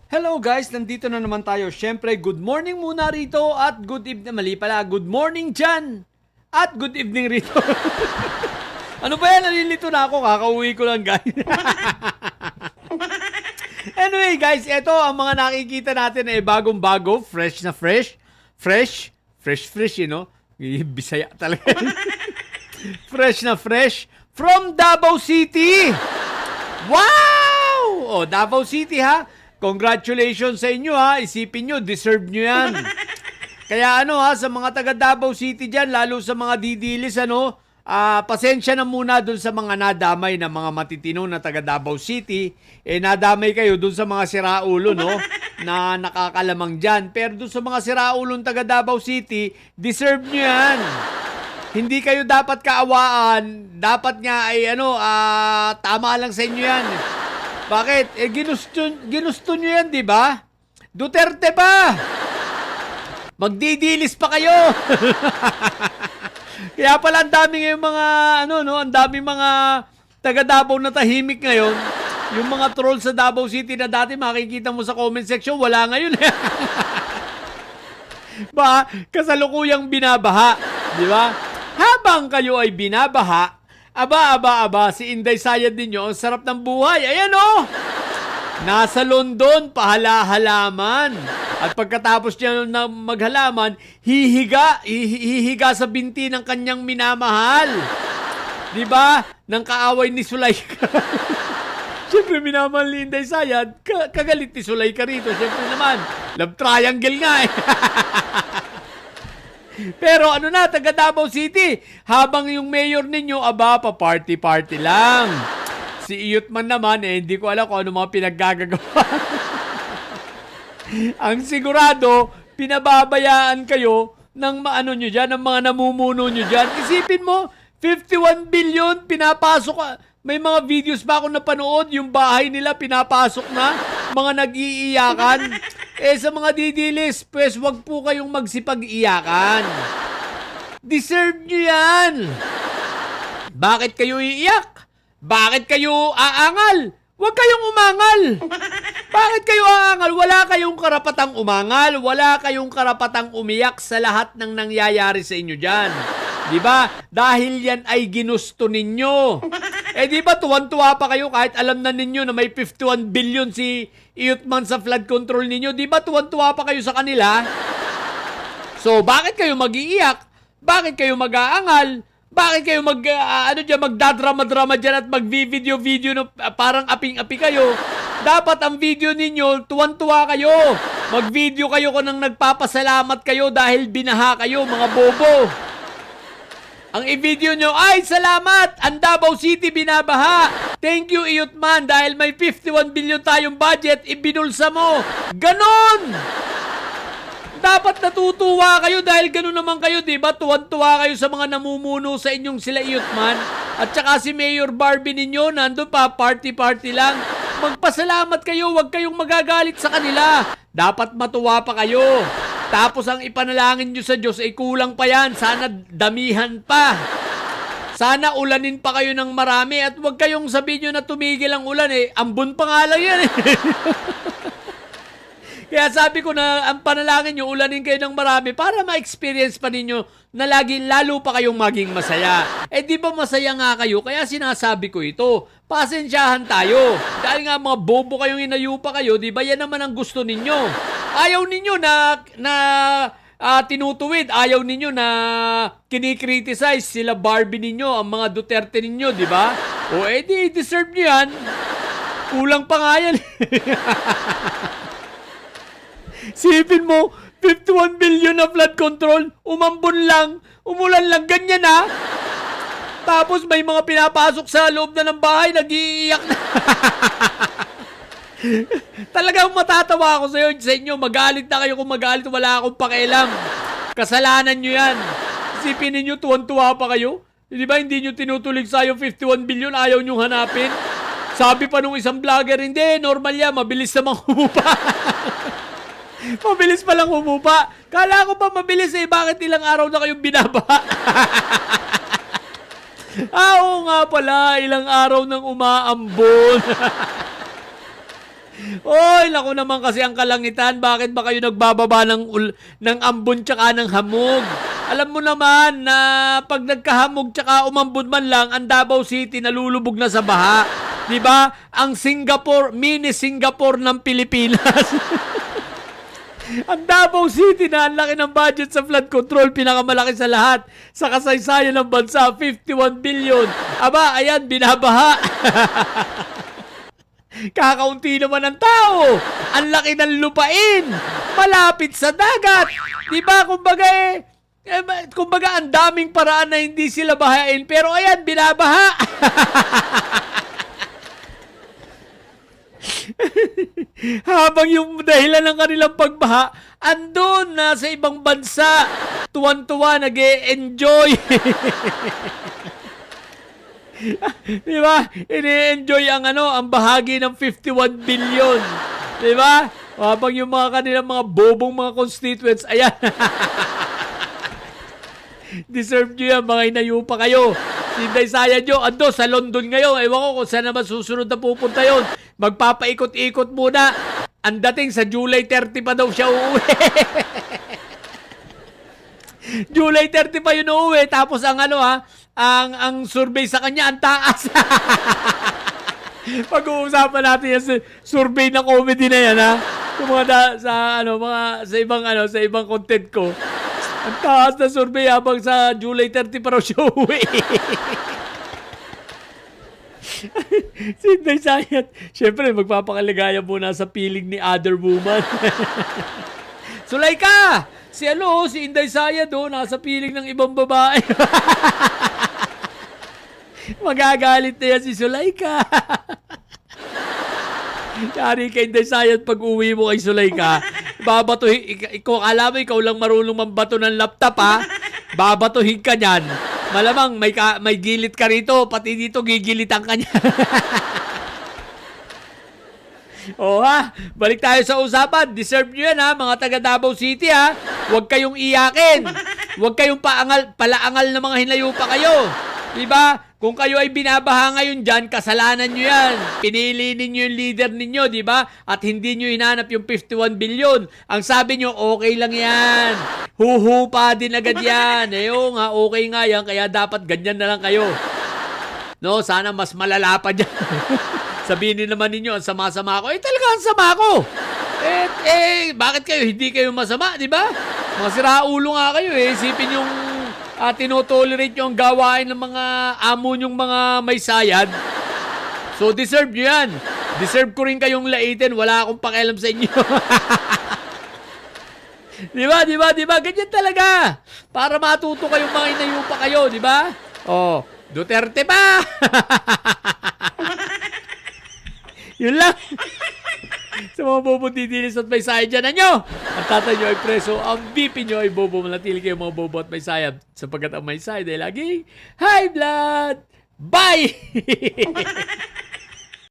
Hello guys, nandito na naman tayo. Siyempre, good morning muna rito at good evening. Mali pala, good morning dyan at good evening rito. Ano ba yan? Nalilito na ako. Kakauwi ko lang guys. Anyway guys, ito ang mga nakikita natin bagong-bago, fresh na fresh. Fresh, you know. Bisaya talaga. Fresh na fresh from Davao City. Wow! Oh, Davao City ha. Congratulations sa inyo ha. Isipin nyo, deserve nyo yan. Kaya sa mga taga Davao City dyan, lalo sa mga didilis, pasensya na muna dun sa mga nadamay na mga matitino na taga Davao City. Nadamay kayo dun sa mga siraulo, no? Na nakakalamang dyan. Pero dun sa mga siraulong taga Davao City, deserve nyo yan. Hindi kayo dapat kaawaan. Dapat nga ay tama lang sa inyo yan. Bakit? Ginusto nyo yan, di ba? Duterte pa! Magdidilis pa kayo! Kaya pala ang dami ngayong mga, ang dami mga taga Davao na tahimik ngayon. Yung mga troll sa Davao City na dati makikita mo sa comment section, wala ngayon. Kasalukuyang binabaha. Di ba? Habang kayo ay binabaha, aba, si Inday Sayad ninyo, ang sarap ng buhay. Ayan nasa London, pahala-halaman. At pagkatapos niya na maghalaman, hihiga sa binti ng kanyang minamahal. Di ba? Nang kaaway ni Sulaika. Siyempre, minamahal ni Inday Sayad, kagalit ni Sulaika rito. Siyempre naman, love triangle nga Pero taga Davao City, habang yung mayor ninyo, pa-party-party lang. Si Iyutman naman, hindi ko alam kung ano mga pinaggagawa. Ang sigurado, pinababayaan kayo ng nyo dyan, ng mga namumuno nyo dyan. Isipin mo, 51 billion, pinapasok. May mga videos pa ako napanood, yung bahay nila pinapasok na, mga nag-iiyakan. Sa mga didilis, pues wag po kayong magsipag-iyakan. Deserve nyo yan. Bakit kayo iiyak? Bakit kayo aangal? Huwag kayong umangal. Bakit kayo aangal? Wala kayong karapatang umangal. Wala kayong karapatang umiyak sa lahat ng nangyayari sa inyo dyan. Diba? Dahil yan ay ginusto ninyo. Diba tuwan-tuwa pa kayo kahit alam na ninyo na may 51 billion si Iyutman sa flood control ninyo. Diba tuwan-tuwa pa kayo sa kanila? So, bakit kayo mag-iiyak? Bakit kayo mag-aangal? Bakit kayo magdadrama-drama dyan at mag-video-video na parang aping-api kayo? Dapat ang video ninyo, tuwan-tuwa kayo. Mag-video kayo kung nang nagpapasalamat kayo dahil binaha kayo, mga bobo. Ang i-video nyo, ay salamat! Ang Davao City binabaha! Thank you, Iyutman, dahil may 51 billion tayong budget, ibinulsa mo! Ganon! Dapat natutuwa kayo dahil ganon naman kayo, di ba? Tuwan-tuwa kayo sa mga namumuno sa inyong sila Iyutman. At saka si Mayor Barbie ninyo, nandun pa, party-party lang. Magpasalamat kayo, huwag kayong magagalit sa kanila. Dapat matuwa pa kayo. Tapos ang ipanalangin nyo sa Diyos ay kulang pa yan. Sana damihan pa. Sana ulanin pa kayo ng marami at huwag kayong sabihin nyo na tumigil ang ulan ambon pa nga lang yan Kaya sabi ko na ang panalangin nyo, ulanin kayo ng marami para ma-experience pa ninyo na lalo pa kayong maging masaya. Di ba masaya nga kayo? Kaya sinasabi ko ito. Pasensyahan tayo. Dahil nga mga bobo kayong inayupa kayo, di ba yan naman ang gusto ninyo? Ayaw ninyo na tinutuwid. Ayaw ninyo na kinikriticize sila Barbie ninyo, ang mga Duterte ninyo, di ba? Di deserve nyo yan. Kulang pa nga yan. Sipin mo, 51 billion na flood control, umambon lang, umulan lang, ganyan Tapos may mga pinapasok sa loob na ng bahay, nag-iiyak na. Talagang matatawa ako sa inyo, magalit na kayo kung magalit, wala akong pakialam. Kasalanan nyo yan. Isipin ninyo, tuwan-tuwa pa kayo. Di ba hindi nyo tinutulig sa yung 51 billion, ayaw nyo hanapin? Sabi pa nung isang vlogger, hindi, normal yan, mabilis namang humupa. Mabilis palang humupa. Kala ko pa mabilis bakit ilang araw na kayong binabaha? Oo nga pala, ilang araw nang umaambon. Oy, naku naman kasi ang kalangitan. Bakit ba kayo nagbababa ng ambon tsaka ng hamog? Alam mo naman na pag nagkahamog tsaka umambon man lang, ang Davao City nalulubog na sa baha. 'Di ba? Ang Singapore, mini Singapore ng Pilipinas. Ang Davao City na ang laki ng budget sa flood control, pinakamalaki sa lahat. Sa kasaysayan ng bansa, 51 billion. Aba, ayan, binabaha. Kakaunti naman ang tao. Ang laki ng lupain. Malapit sa dagat. Diba? Kumbaga ang daming paraan na hindi sila bahain. Pero ayan, binabaha. Habang yung dahilan ng kanilang pagbaha, andun na sa ibang bansa. Tuwan-tuwa, nag-e-enjoy. Di ba? Ini-enjoy ang bahagi ng 51 billion. Di ba? Habang yung mga kanilang mga bobong mga constituents, ayan. Deserve nyo yan, mga inayupa kayo. Sinday saya nyo, ando sa London ngayon. Ewan ko kung saan naman susunod na pupunta yon. Magpapaikot-ikot muna. Ang dating sa July 30 pa daw siya uuwi. July 30 pa yun uuwi. Tapos ang survey sa kanya, ang taas. Pag-uusapan natin yan sa survey na comedy na yan, ha. Yung sa ibang content ko. Ang taas na survey habang sa July 30 pa raw siya uuwi. Si Inday Sayat, syempre magpapakaligaya muna sa piling ni other woman. Sulayka! Si Inday Sayat nasa piling ng ibang babae. Magagalit na yan si Sulayka. Yari kay Inday Sayat pag uwi mo kay Sulayka, babatuhin, kung alam mo ikaw lang marunong mambato ng laptop, ha, babatuhin ka niyan. Malamang may gilit ka rito, pati dito gigilitan ka niya. O ha, balik tayo sa usapan. Deserve nyo yan, ha, mga taga Davao City, ha. Huwag kayong iyakin. Huwag kayong palaangal na mga hinayupa kayo. Diba? Kung kayo ay binabaha ngayon dyan, kasalanan nyo yan. Pinili ninyo yung leader ninyo, di ba? At hindi nyo hinanap yung 51 billion. Ang sabi nyo, okay lang yan. Huhupa din agad yan. Eyo nga, okay nga yan. Kaya dapat ganyan na lang kayo. No, sana mas malala pa dyan. Sabihin naman ninyo, ang sama-sama ko. Talaga ang sama ko. Bakit kayo? Hindi kayo masama, di ba? Mga siraulo nga kayo, Isipin yung tinotolerate nyo ang gawain ng mga amo nyong mga may sayad. So, deserve nyo yan. Deserve ko rin kayong laitin. Wala akong pakialam sa inyo. Di ba? Ganyan talaga. Para matuto kayong mga inayupa kayo, di ba? Oh, Duterte pa! Yun lang. Sa mga bobo didilis at may sayad dyan nyo. Ang tatay nyo ay preso, ang BP nyo ay bobo. Manatili kayo mga bobo at may sayad. Sapagkat ang may sayad ay laging high blood. Bye!